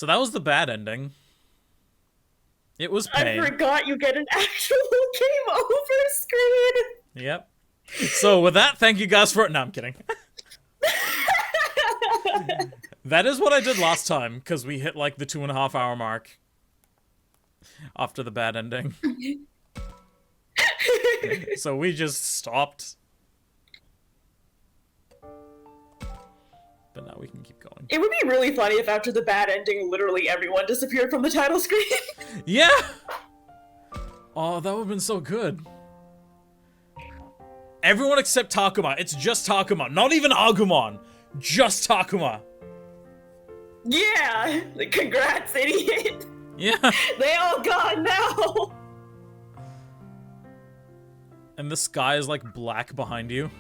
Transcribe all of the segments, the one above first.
So that was the bad ending. It was pain. I forgot you get an actual game over screen. Yep. So with that, thank you guys for... No, I'm kidding. That is what I did last time, because we hit, like, the 2.5 hour mark. After the bad ending. So we just stopped. But now we can keep going. It would be really funny if after the bad ending, literally everyone disappeared from the title screen. Yeah! Oh, that would have been so good. Everyone except Takuma. It's just Takuma. Not even Agumon. Just Takuma. Yeah! Like, congrats, idiot! Yeah. They all gone now! And the sky is like black behind you.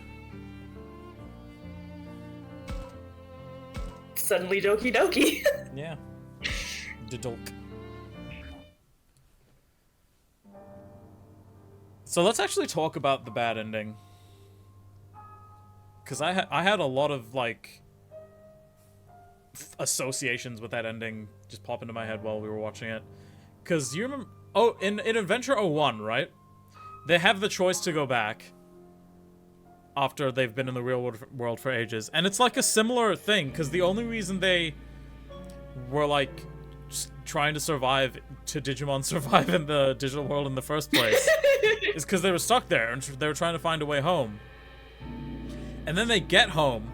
Suddenly Doki Doki. Yeah. Dodolk. So let's actually talk about the bad ending. Because I had a lot of, like, associations with that ending just pop into my head while we were watching it. Because you remember... Oh, in Adventure 01, right? They have the choice to go back after they've been in the real world for ages. And it's like a similar thing, because the only reason they were, like, just trying to survive, to Digimon survive in the digital world in the first place, is because they were stuck there, and they were trying to find a way home. And then they get home,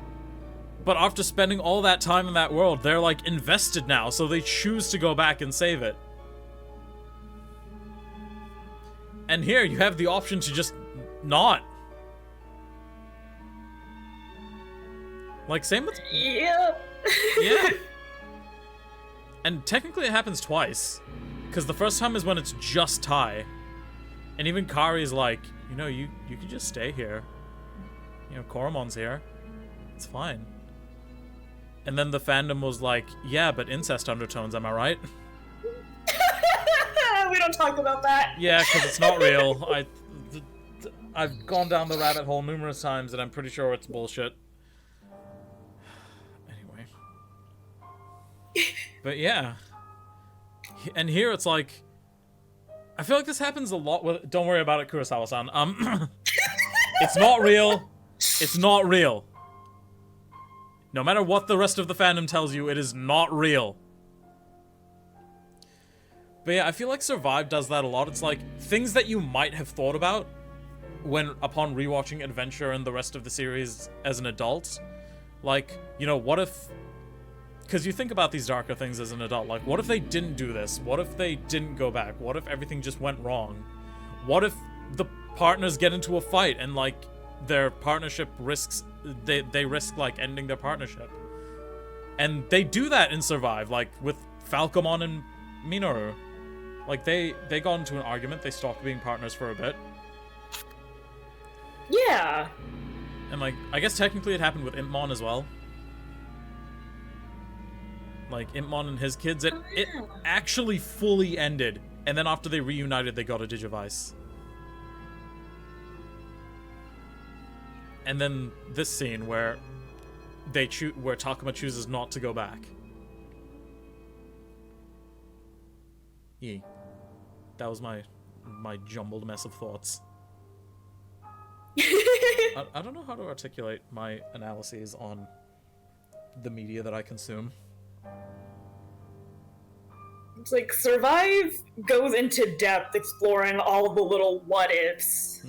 but after spending all that time in that world, they're, like, invested now, so they choose to go back and save it. And here, you have the option to just not. Like, same with... Yep. Yeah. And technically it happens twice. Because the first time is when it's just Tai. And even Kari's like, you know, you can just stay here. You know, Koramon's here. It's fine. And then the fandom was like, yeah, but incest undertones, am I right? We don't talk about that. Yeah, because it's not real. I've gone down the rabbit hole numerous times, and I'm pretty sure it's bullshit. Anyway. But yeah. And here it's like... I feel like this happens a lot with... Don't worry about it, Kurosawa-san. It's not real. It's not real. No matter what the rest of the fandom tells you, it is not real. But yeah, I feel like Survive does that a lot. It's like, things that you might have thought about upon rewatching Adventure and the rest of the series as an adult. Like, you know, what if... Because you think about these darker things as an adult, like, what if they didn't do this? What if they didn't go back? What if everything just went wrong? What if the partners get into a fight and, like, their partnership risks... They risk, like, ending their partnership? And they do that in Survive, like, with Falcomon and Minoru. Like, they got into an argument, they stopped being partners for a bit. Yeah. And, like, I guess technically it happened with Impmon as well. Like, Impmon and his kids, it actually fully ended. And then after they reunited, they got a Digivice. And then this scene where where Takuma chooses not to go back. Yee. That was my jumbled mess of thoughts. I don't know how to articulate my analyses on the media that I consume. It's like, Survive goes into depth exploring all of the little what-ifs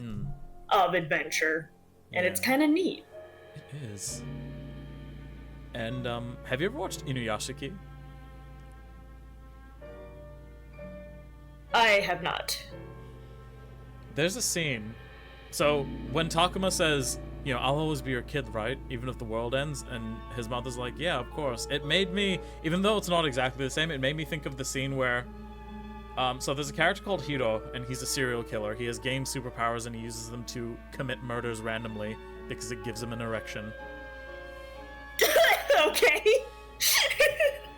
of Adventure. And it's kind of neat. It is. And, have you ever watched Inuyashiki? I have not. There's a scene. So, when Takuma says, you know, I'll always be your kid, right? Even if the world ends, and his mother's like, yeah, of course. It made me, even though it's not exactly the same, it made me think of the scene where, so there's a character called Hiro, and he's a serial killer. He has game superpowers, and he uses them to commit murders randomly, because it gives him an erection. Okay.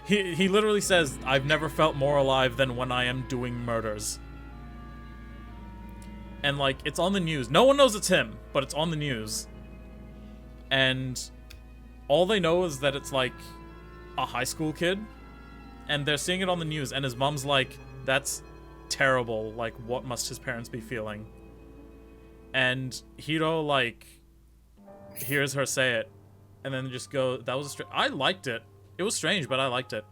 He literally says, I've never felt more alive than when I am doing murders. And, like, it's on the news. No one knows it's him, but it's on the news. And all they know is that it's, like, a high school kid. and they're seeing it on the news, and his mom's like, that's terrible. Like, what must his parents be feeling? And Hiro, like, hears her say it, and then just go, that was I liked it. It was strange, but I liked it.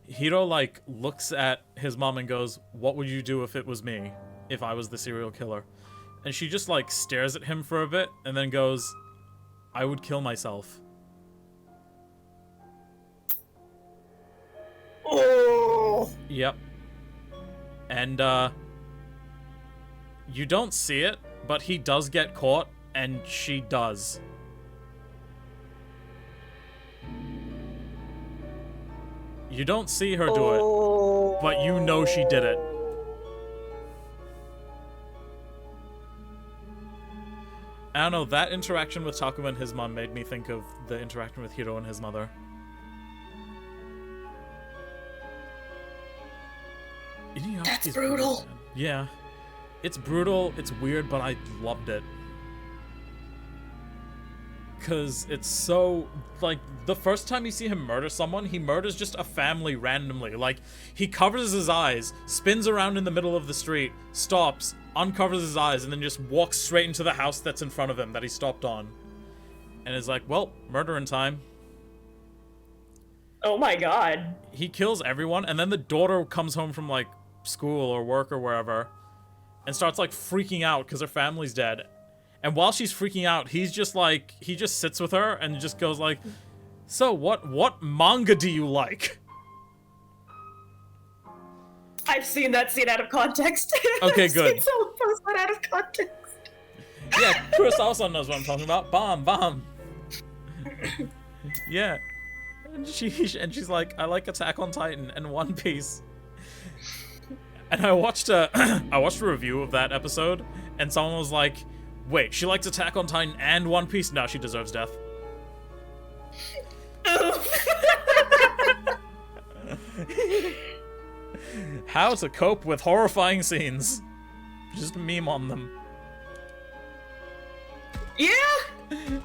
Hiro, like, looks at his mom and goes, what would you do if it was me? If I was the serial killer? And she just, like, stares at him for a bit, and then goes, I would kill myself. Oh. Yep. And, you don't see it, but he does get caught, and she does. You don't see her do it, but you know she did it. I don't know, that interaction with Takuma and his mom made me think of the interaction with Hiro and his mother. That's brutal. Yeah. It's brutal, it's weird, but I loved it. Because it's so, like, the first time you see him murder someone, he murders just a family randomly. Like, he covers his eyes, spins around in the middle of the street, stops, uncovers his eyes, and then just walks straight into the house that's in front of him that he stopped on. And is like, well, murdering time. Oh my god. He kills everyone, and then the daughter comes home from, like, school or work or wherever, and starts, like, freaking out because her family's dead. And while she's freaking out, he's just like, he just sits with her and just goes like, so what manga do you like? I've seen that scene out of context. Okay, good. I've seen someone post that out of context. Yeah, Chris also knows what I'm talking about. Bomb. Yeah. And she's like, I like Attack on Titan and One Piece. And I watched a review of that episode, and someone was like, wait, she likes Attack on Titan and One Piece? No, she deserves death. How to cope with horrifying scenes. Just meme on them. Yeah!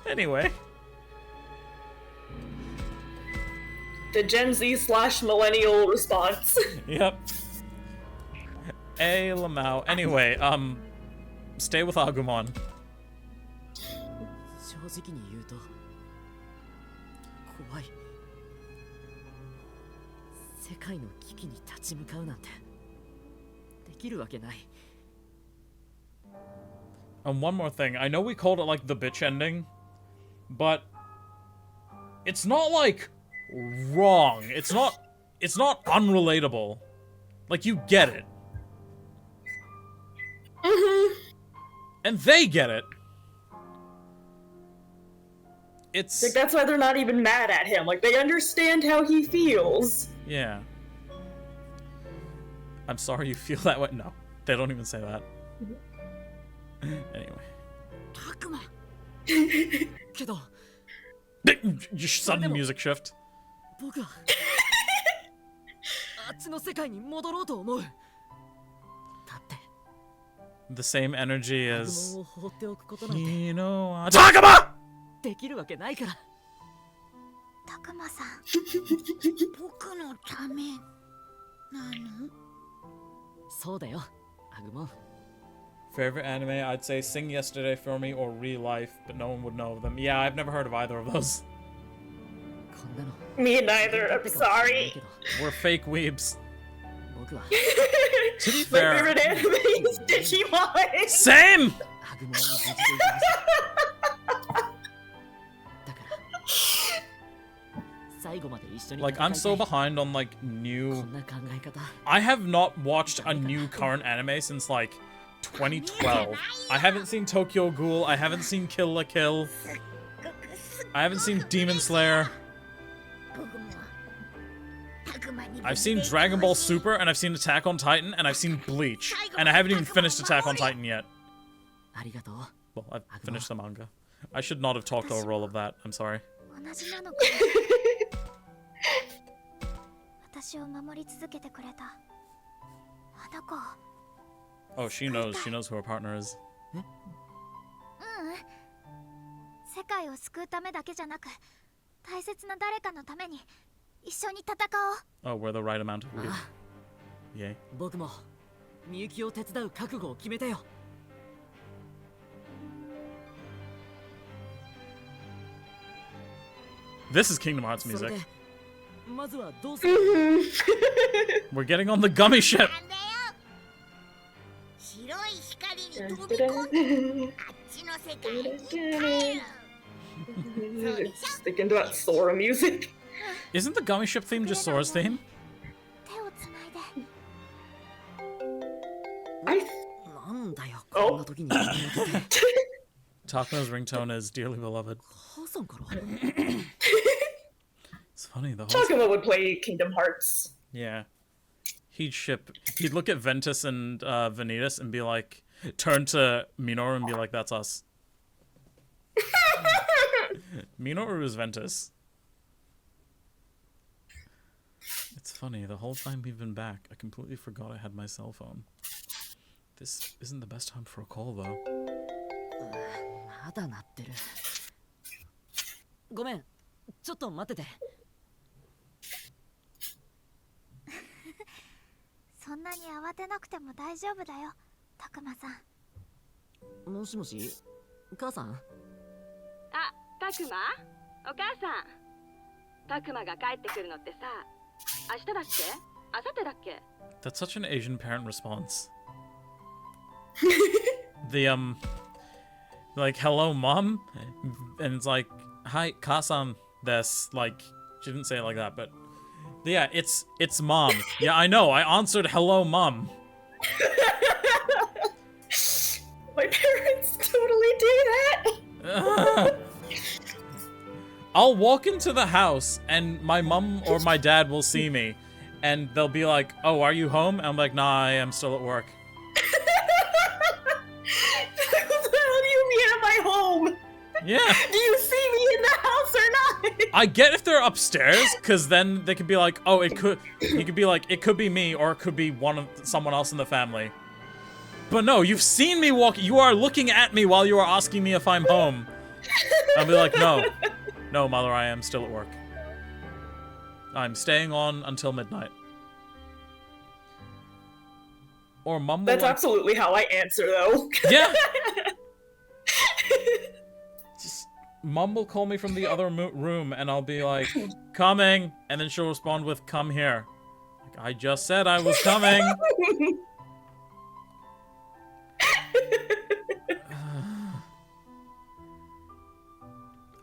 Anyway. The Gen Z / millennial response. Yep. A Lamau. Anyway, stay with Agumon. 正直に言うと怖い。世界の危機に立ち向かうなんてできるわけない。 And one more thing, I know we called it like the bitch ending, but it's not like wrong. It's not unrelatable. Like, you get it. And they get it. It's like, that's why they're not even mad at him. Like, they understand how he feels. Yeah. I'm sorry you feel that way. No, they don't even say that. Anyway. Takuma. けど Sudden music shift. 僕はあっちの世界に戻ろうと思う。だって The same energy as アグモンを放っておくことなんて Takuma! できるわけないから。たくまさん、僕のためなの？そうだよ、アグモン。 Favorite anime, I'd say Sing Yesterday for Me or Real Life, but no one would know of them. Yeah, I've never heard of either of those. こんなの Me neither, I'm sorry. We're fake weebs. 僕は To be My fair, favorite anime is Digimon. same! アグモンを無事でいてほしい。だから最後まで一緒に Like, 戦い I'm たい。 so behind on, like, こ new... んな考え方 I have not watched a new current anime since, like, 2012. I haven't seen Tokyo Ghoul, I haven't seen Kill la Kill, I haven't seen Demon Slayer, 僕もたくまに I've seen Dragon Ball Super, and I've seen Attack on Titan, and I've seen Bleach, and I haven't even finished Attack on Titan yet. ありがとう。 Well, I've finished the manga. I should not have talked over all of that, I'm sorry. 同じなのか私を守り続けてくれたあの子。 Oh, she knows who her partner is. ううん世界を救うためだけじゃなく大切な誰かのために一緒に戦おう。 Oh, we're the right amount of weed. Yay. 僕もみゆきを手伝う覚悟を決めたよ。 This is Kingdom Hearts それ music. でまずはどうする？ We're getting on the gummy ship. なんだよ。白い光に飛び込んであっちの世界に帰る。 Just thinking about Sora music. Isn't the gummy ship theme just Sora's theme? 手をつないで。 I なんだよこんな時に。 Takuma's ringtone is Dearly Beloved. 母さんから。 It's funny, the whole... Takuma would play Kingdom Hearts. Yeah. He'd look at Ventus and Vanitas and be like, turn to Minoru and be like, that's us. Minoru is Ventus. It's funny, the whole time we've been back, I completely forgot I had my cell phone. This isn't the best time for a call, though. まだ鳴ってる。ごめん、ちょっと待ってて。そんなに慌てなくても大丈夫だよ、たくまさん。もしもし、母さん？あ、たくま？お母さん。たくまが帰ってくるのってさ、明日だっけ？明後日だっけ？ That's such an Asian parent response. The, like, hello, mom? And it's like, hi, Kasan, this. Like, she didn't say it like that, but... Yeah, it's mom. Yeah, I know, I answered hello, mom. My parents totally do that. I'll walk into the house, and my mom or my dad will see me, and they'll be like, oh, are you home? And I'm like, nah, I am still at work. What the hell do you mean at my home? Yeah. Do you see me in the house or not? I get if they're upstairs, because then they could be like, oh, it could be me, or it could be someone else in the family. But no, you've seen me walk, you are looking at me while you are asking me if I'm home. I'll be like, no, mother, I am still at work. I'm staying on until midnight. Or mum will That's like, absolutely how I answer, though. yeah. Just mum will call me from the other room, and I'll be like, coming, and then she'll respond with, come here. Like, I just said I was coming.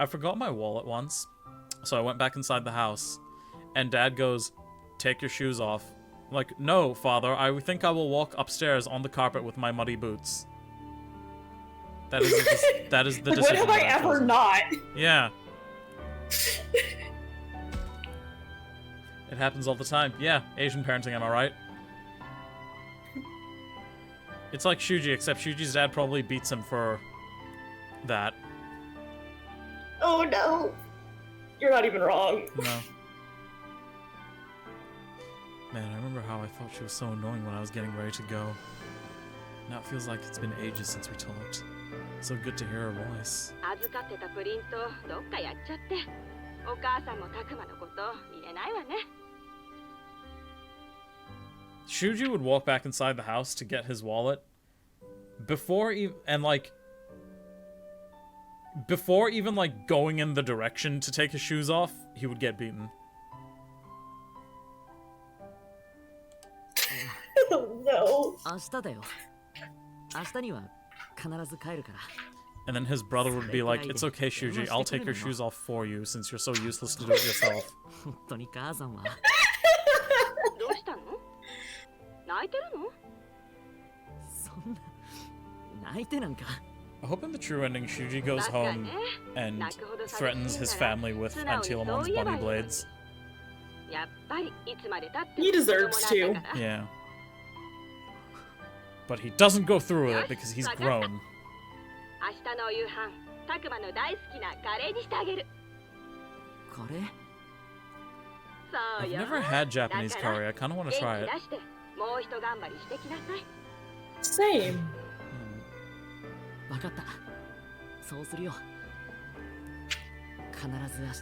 I forgot my wallet once, so I went back inside the house, and Dad goes, take your shoes off. I'm like, no, Father, I think I will walk upstairs on the carpet with my muddy boots. That is the decision. When have I that I've ever chosen. not? Yeah. It happens all the time. Yeah, Asian parenting, am I right? It's like Shuji, except Shuji's dad probably beats him for that. Oh no. You're not even wrong. No. Man, I remember how I thought she was so annoying when I was getting ready to go. Now it feels like it's been ages since we talked. So good to hear her voice. 預かってたプリントどっかやっちゃって、お母さんもたくまのこと言えないわね。 Shuji would walk back inside the house to get his wallet. Before even like going in the direction to take his shoes off, he would get beaten. Oh no. 明日だよ。明日には必ず帰るから。 And then his brother would be like, it's okay, Shuji, I'll take your shoes off for you since you're so useless to do it yourself. 本当に母さんは。どうしたの？泣いてるの？そんな泣いてなんか。 I hope in the true ending, Shuji goes home and threatens his family with Antilamon's bunny blades. やっぱりいつまで経っても He deserves 子供なんだ to. から。 Yeah. But he doesn't go through with it because he's grown. 明日の夕飯、たくまの大好きなカレーにしてあげる。カレー？そう I've よ。 never had Japanese curry. I kind of want to try 元 it. 気出して、もう一頑張りしてきなさい。 Same. わかった。そうするよ。必ず明日。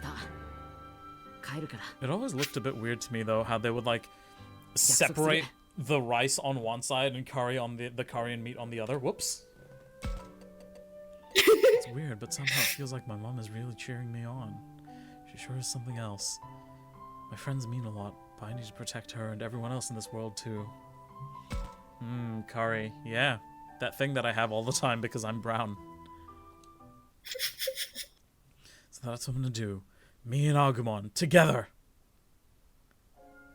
帰るから。 It always looked a bit weird to me though, how they would like separate the rice on one side and curry on the curry and meat on the other. Whoops. It's weird, but somehow it feels like my mom is really cheering me on. She sure is something else. My friends mean a lot, but I need to protect her and everyone else in this world too. Curry. Yeah, that thing that I have all the time because I'm brown. So that's what I'm gonna do. Me and Agumon, together!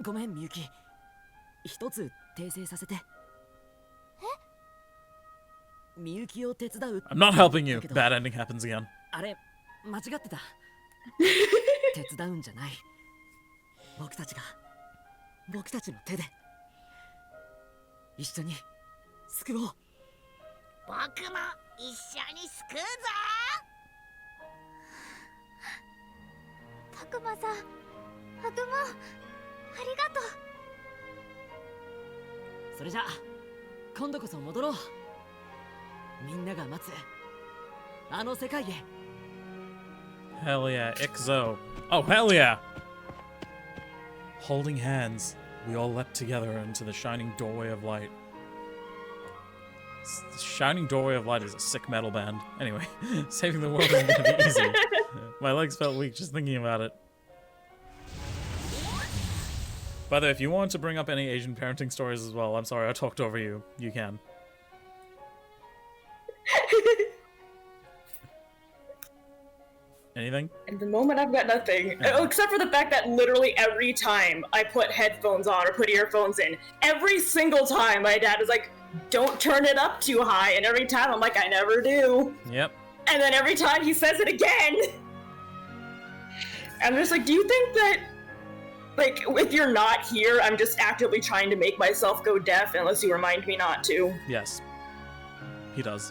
ごめん、みゆき。一つ訂正させて。え？みゆきを手伝う。 I'm not helping you. Bad ending happens again. あれ、間違ってた。手伝うんじゃない。僕たちの手で一緒に救おう。僕も一緒に救うぞ。たくまさん、あぐも、ありがとう。それじゃあ今度こそ戻ろう。みんなが待つあの世界へ。 Hell yeah, Ixo. Oh, hell yeah! Holding hands, we all leapt together into the shining doorway of light. The Shining Doorway of Light is a sick metal band. Anyway, saving the world isn't gonna be easy. My legs felt weak just thinking about it. By the way, if you want to bring up any Asian parenting stories as well, I'm sorry I talked over you. You can. Anything? At the moment, I've got nothing. Oh, except for the fact that literally every time I put headphones on or put earphones in, every single time my dad is like, don't turn it up too high. And every time I'm like, I never do. Yep. And then every time he says it again. I'm just like, do you think that, like, if you're not here, I'm just actively trying to make myself go deaf unless you remind me not to? Yes. He does.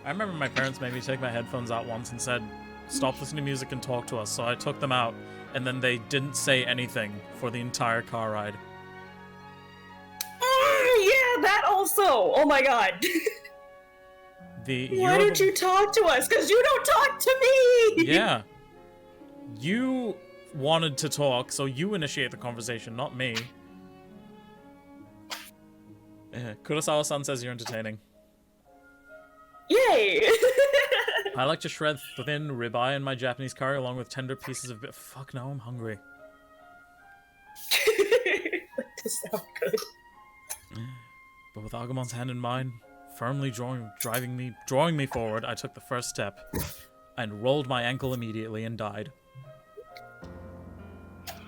I remember my parents made me take my headphones out once and said, stop listening to music and talk to us. So I took them out, and then they didn't say anything for the entire car ride. Yeah, that also. Oh my god. Why don't you talk to us? Because you don't talk to me! Yeah. You wanted to talk, so you initiate the conversation, not me. Kurosawa-san says you're entertaining. Yay! I like to shred thin ribeye in my Japanese curry along with tender pieces of... Fuck, now I'm hungry. That does sound good. But with Agumon's hand in mine, firmly drawing me forward, I took the first step and rolled my ankle immediately and died.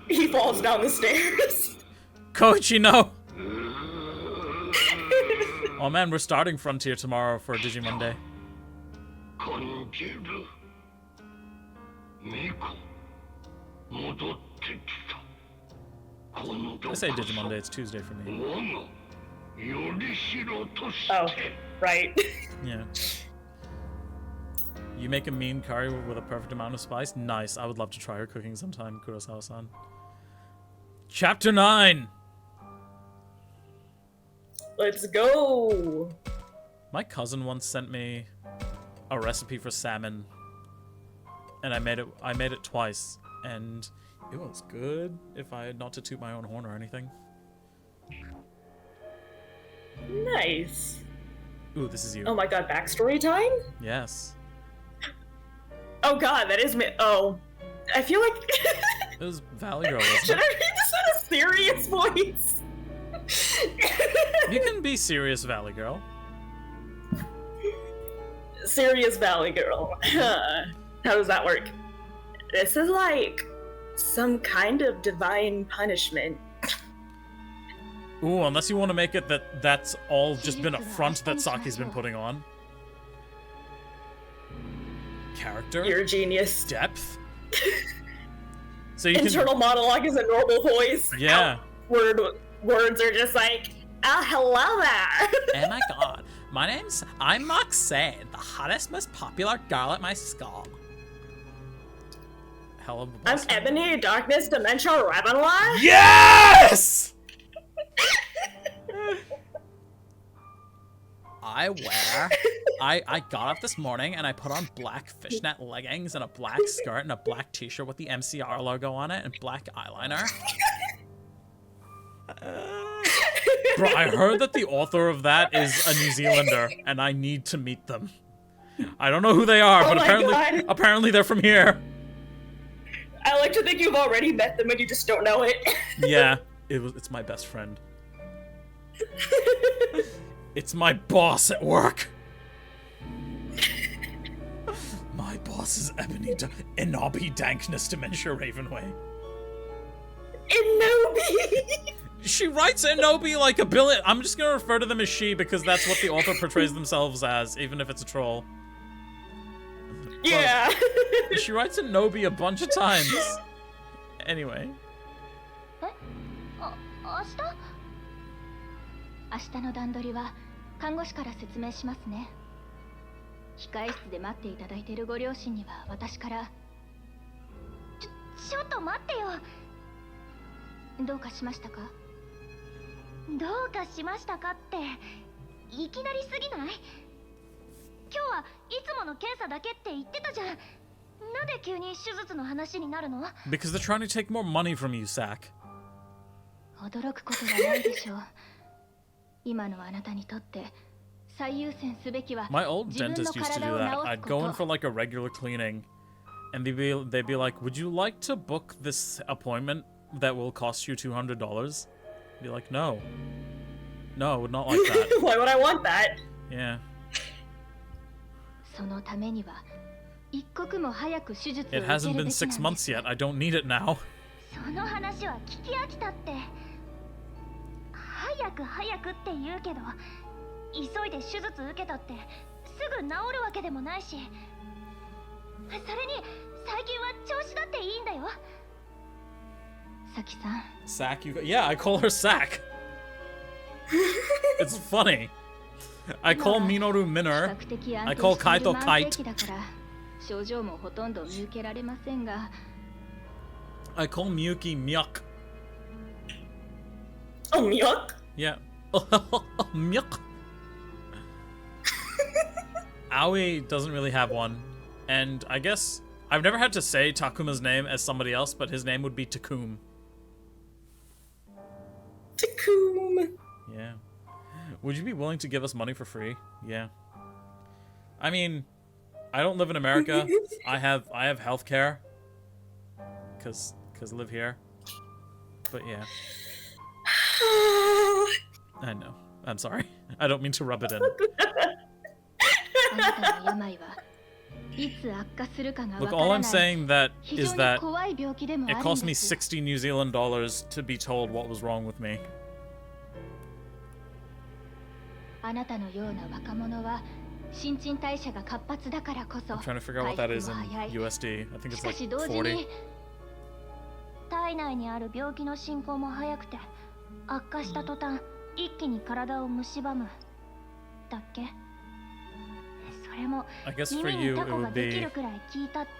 He falls down the stairs. Koichi, no! Oh man, we're starting Frontier tomorrow for Digimon Day. I say Digimon Day, it's Tuesday for me. Oh, right. Yeah. You make a mean curry with a perfect amount of spice? Nice. I would love to try her cooking sometime, Kurosawa-san. Chapter 9! Let's go! My cousin once sent me a recipe for salmon, and I made it twice, and it was good, if I had not to toot my own horn or anything. Nice. Ooh, this is you. Oh my god, backstory time? Yes. Oh god, that is me. Oh. I feel like... It was Valley Girl, wasn't Should it? I read this in a serious voice? You can be serious, Valley Girl. Serious Valley Girl. How does that work? This is like some kind of divine punishment. Ooh, unless you want to make it that that's all just been a front that Saki's been putting on. Character? You're a genius. Depth? So you Internal monologue is a normal voice. Yeah. Words are just like, oh, hello there. Oh my god. I'm Moxane, the hottest, most popular girl at my school. Hell of a I'm boss. Ebony, Darkness, Dementia, Ravenloft. Yes! I wear I got up this morning and I put on black fishnet leggings and a black skirt and a black t-shirt with the MCR logo on it and black eyeliner. Bro, I heard that the author of that is a New Zealander, and I need to meet them. I don't know who they are, but apparently they're from here. I like to think you've already met them and you just don't know it. Yeah, it's my best friend. It's my boss at work. My boss is Ebony Inobi Dankness Dementia Ravenway. Inobi! She writes Inobi like a billion. I'm just gonna refer to them as she because that's what the author portrays themselves as, even if it's a troll. Yeah. But she writes Inobi a bunch of times. Anyway. 明日の段取りは看護師から説明しますね。控室で待っていただいているご両親には私からちょっと待ってよ。どうかしましたか？どうかしましたかっていきなりすぎない？今日はいつもの検査だけって言ってたじゃん。なんで急に手術の話になるの？ Because they're trying to take more money from you, Sack. 驚くことじゃないでしょう。今のあなたにとって最優先すべきは My old dentist used to do that. I'd go in for like a regular cleaning, and they'd be like, "Would you like to book this appointment that will cost you $200?" Be like, "No, I would not like that." Why would I want that? Yeah. そのためには一刻も早く手術を受ける It べき hasn't なん been です。 6 months yet. I don't need it now. その話は聞き飽きたって。早く早くって言うけど、急いで手術受けたってすぐ治るわけでもないし、それに最近は調子だっていいんだよ。サキさん。Sack, yeah, I call her Sack. It's funny. I call Minoru Minor. I call Kaito Kite. 症状もほとんど見受けられませんが。I call Miyuki Miyuk. Oh, Miyuk? Yeah. Miyuk. Aoi doesn't really have one. And I guess I've never had to say Takuma's name as somebody else, but his name would be Takum. Takum. Yeah. Would you be willing to give us money for free? Yeah. I mean, I don't live in America. I have healthcare. Cause I live here. But yeah. I know. I'm sorry. I don't mean to rub it in. Look, all I'm saying is that it cost me 60 New Zealand dollars to be told what was wrong with me. I'm trying to figure out what that is in USD. I think it's like 40. 体内にある病気の進行も早くて、悪化した途端一気に体を蝕むだっけ？それも I guess for you it would be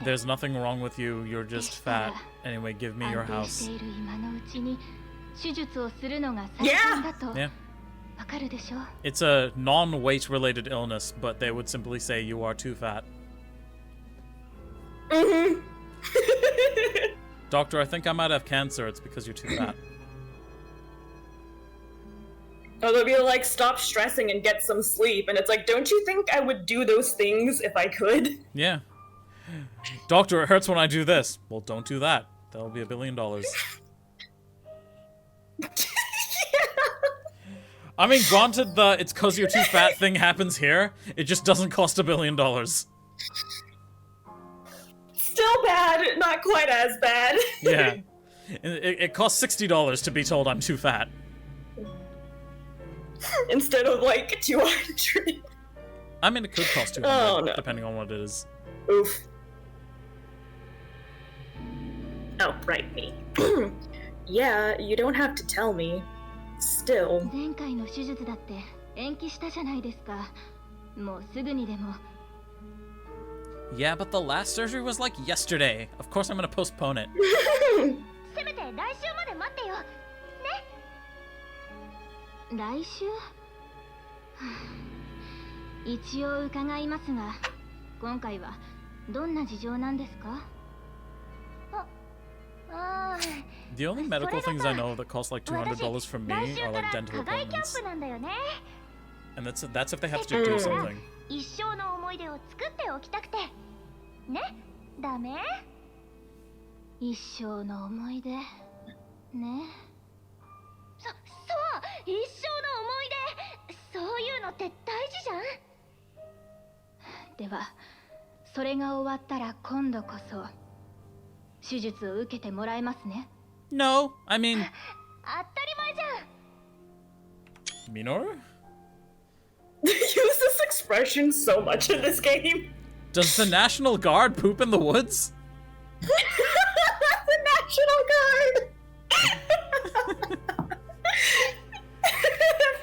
there's nothing wrong with you, you're just fat. Anyway, give me your house. Yeah. It's a non-weight related illness, but they would simply say you are too fat. Doctor, I think I might have cancer. It's because you're too fat. Or they'll be like, stop stressing and get some sleep. And it's like, don't you think I would do those things if I could? Yeah. Doctor, it hurts when I do this. Well, don't do that. That'll be $1 billion. I mean, granted, the it's 'cause you're too fat thing happens here. It just doesn't cost $1 billion. Still bad, not quite as bad. Yeah. It costs $60 to be told I'm too fat. Instead of like 200. I mean, it could cost 200, oh, no. Depending on what it is. Oof. Oh, right, me. Yeah, you don't have to tell me. Still. 前回の手術だって延期したじゃないですか。もうすぐにでも。Yeah, but the last surgery was like yesterday. Of course I'm gonna postpone it. せめて来週まで待ってよ。ね。来週？一応伺いますが、今回はどんな事情なんですか？ああ、 The only medical things I know that cost like $200 from me 来週 are か like ら dental 課外キャン appointments. プなんだよね。 And that's if they have to do something. 一生の思い出を作っておきたくて。ね、ダメ？一生の思い出。ね。そう、一生の思い出。そういうのって大事じゃん。では、それが終わったら今度こそ手術を受けてもらえますね。 No, I mean... 当たり前じゃん。 Minoru? They use this expression so much in this game. Does the National Guard poop in the woods? The National Guard!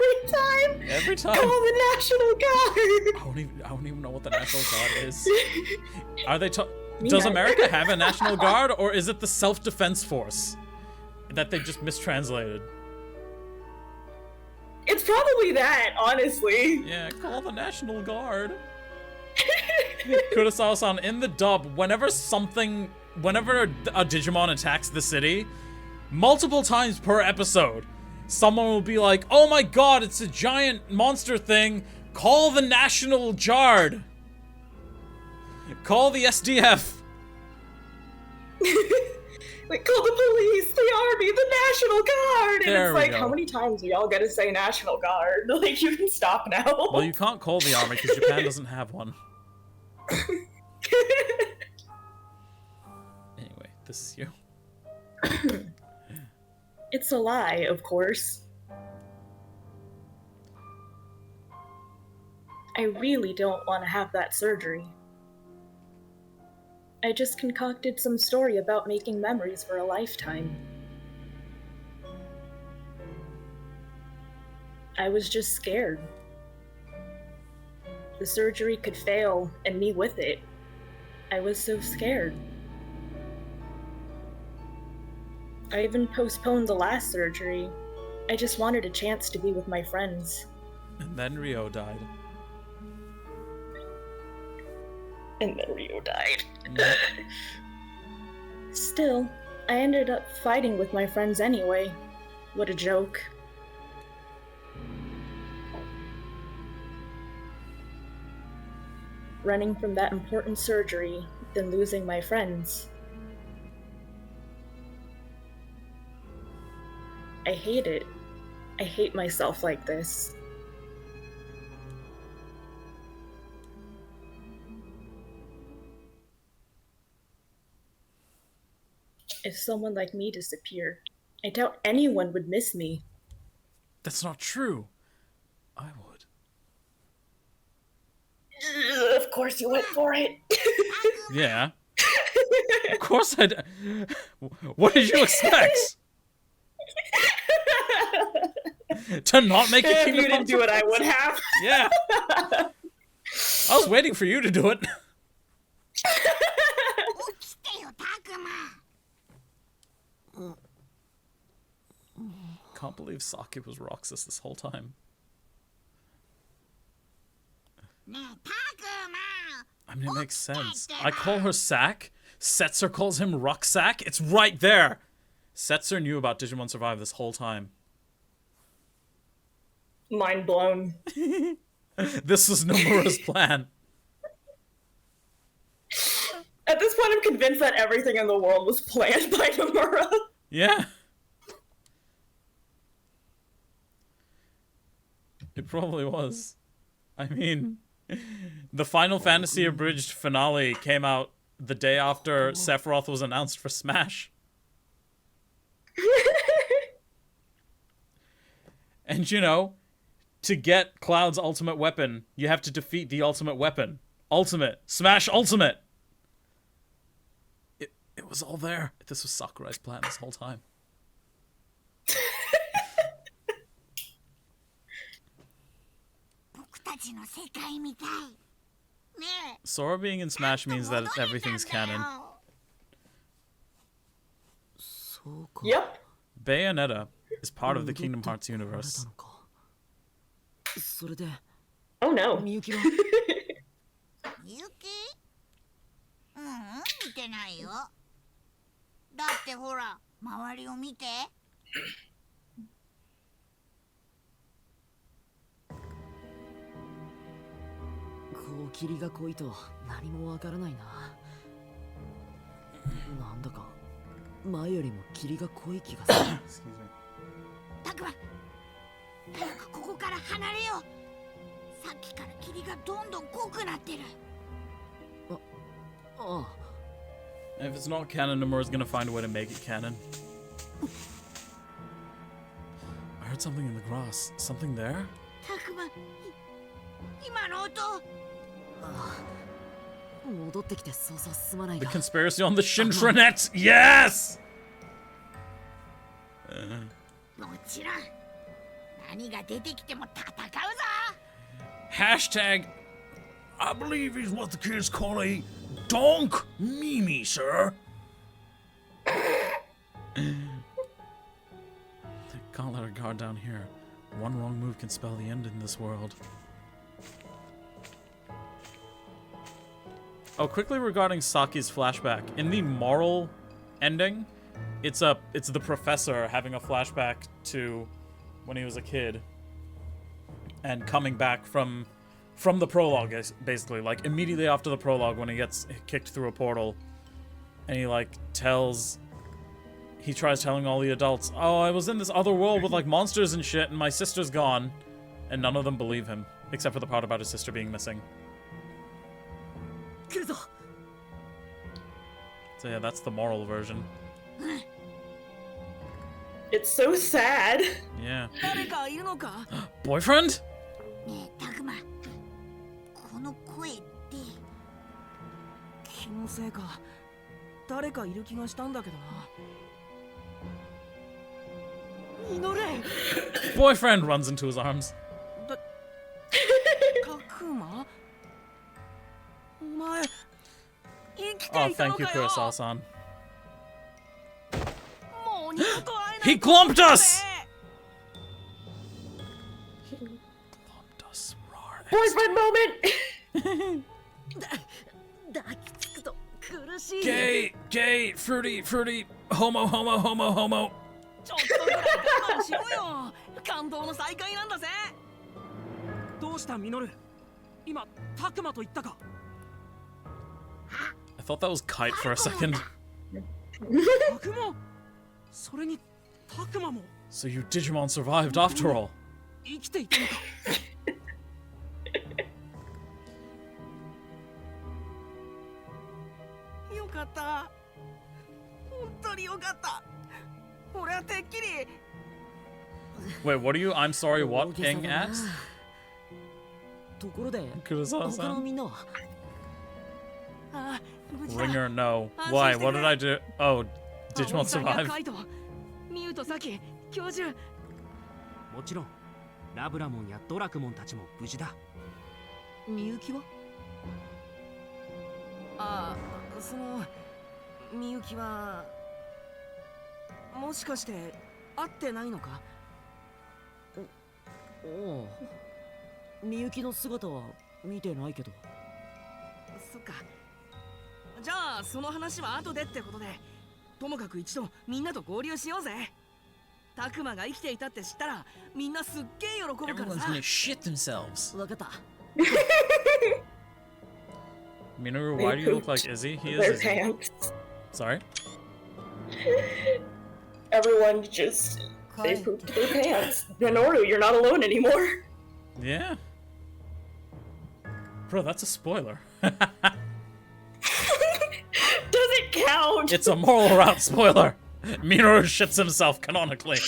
Every time. Every Call time. the National Guard! I don't even know what the National Guard is. Are they Me Does neither. America have a National Guard, or is it the Self-Defense Force that they just mistranslated? It's probably that, honestly. Yeah, call the National Guard. Kurosawa-san, in the dub, whenever a Digimon attacks the city, multiple times per episode, someone will be like, "Oh my god, it's a giant monster thing, call the National Guard. Call the SDF." Like, call the police, the army, the National Guard! And There it's we like, go. how many times are y'all gonna say National Guard? Like, you can stop now. Well, you can't call the army because Japan doesn't have one. Anyway, this is you. It's a lie, of course. I really don't want to have that surgery. I just concocted some story about making memories for a lifetime. I was just scared. The surgery could fail, and me with it. I was so scared. I even postponed the last surgery. I just wanted a chance to be with my friends. And then Rio died. And then Rio died. Yep. Still, I ended up fighting with my friends anyway. What a joke. Running from that important surgery, then losing my friends. I hate it. I hate myself like this. If someone like me disappeared, I doubt anyone would miss me. That's not true. I would. Of course you went for it. Yeah. Of course I did. What did you expect? To not make a If Kingdom you didn't do it, I would have. Yeah. I was waiting for you to do it. 起きてよ、タクマ。 Can't believe Saki was Roxas this whole time. ねえ、タクマ。 I mean, it makes sense. I call her Sack. Setzer calls him Rucksack. It's right there. Setzer knew about Digimon Survive this whole time. Mind blown. This was Nomura's plan. At this point, I'm convinced that everything in the world was planned by Nomura. Yeah. It probably was. I mean, the Final Fantasy Abridged finale came out the day after Sephiroth was announced for Smash. And you know, to get Cloud's ultimate weapon, you have to defeat the ultimate weapon. Ultimate. Smash Ultimate! It was all there. This was Sakurai's plan this whole time. Sora being in Smash means that everything's canon. Yep. Bayonetta is part of the Kingdom Hearts universe. それで Oh no. みゆきはみゆき？見てないよ。だってほら、周りを見て。こう霧が濃いと何もわからないな。なんだか前よりも霧が濃い気がする。たくま、早くここから離れよう。さっきから霧がどんどん濃くなってる。ああ。 If it's not canon, Nomura's gonna find a way to make it canon. I heard something in the grass. Something there? たくま、今の音。戻ってきてそうそう進まない The が。 conspiracy on the Shintranet! Yes! もちろん。何が出てきても戦うぞ。 Hashtag, I believe he's what the kids call a donk mimi, sir. Can't let her guard down here. One wrong move can spell the end in this world. Oh, quickly regarding Saki's flashback. In the moral ending, it's the professor having a flashback to when he was a kid and coming back from the prologue, basically, like immediately after the prologue when he gets kicked through a portal and he tries telling all the adults, oh, I was in this other world with like monsters and shit and my sister's gone, and none of them believe him except for the part about his sister being missing. 来るぞ。 So yeah, that's the moral version. It's so sad. Yeah. 誰かいるのか。 Boyfriend? ねえ、たくま。この声って。気のせいか。誰かいる気がしたんだけどな。祈れ。 Boyfriend runs into his arms. たくま。お前。生きて Oh, いたの thank you, かよ。 Kurosawa-san. もう二度と会えない。 He clumped us! Clumped us, rawr. Boyfriend moment! 抱きつくと苦しい。 Gay, fruity, homo. ちょっとぐらい我慢しろよ。感動の再会なんだぜ。どうしたミノル。今タクマと言ったか。 I thought that was Kite for a second. タクマ。それにタクマも So you Digimon survived after all. 生きていたのか。よかった。本当によかった。俺はてっきり。 Wait, what are you? I'm sorry, what? Ing asked? ところで、 Kurosawa-san? 他のみんなは。あ、無事だ。 Ringer, no. Why? What did I do? Oh, Digimon survived. ミュウとサキ、教授。もちろんラブラモンやドラクモンたちも無事だ。みゆきは？ああ、そのみゆきはもしかして会ってないのか？おお、みゆきの姿は見てないけど。そっか。じゃあその話は後でってことで、ともかく一度みんなと合流しようぜ。タクマが生きていたって知ったらみんなすっげえ喜ぶからさ。 shit themselves. わかった。Minoru, why do you look like Izzy? He Their is Izzy. pants. Sorry? Everyone just they pooped their pants. Minoru, you're not alone anymore. Yeah. Bro, that's a spoiler. Does it count? It's a moral route spoiler. Minoru shits himself canonically.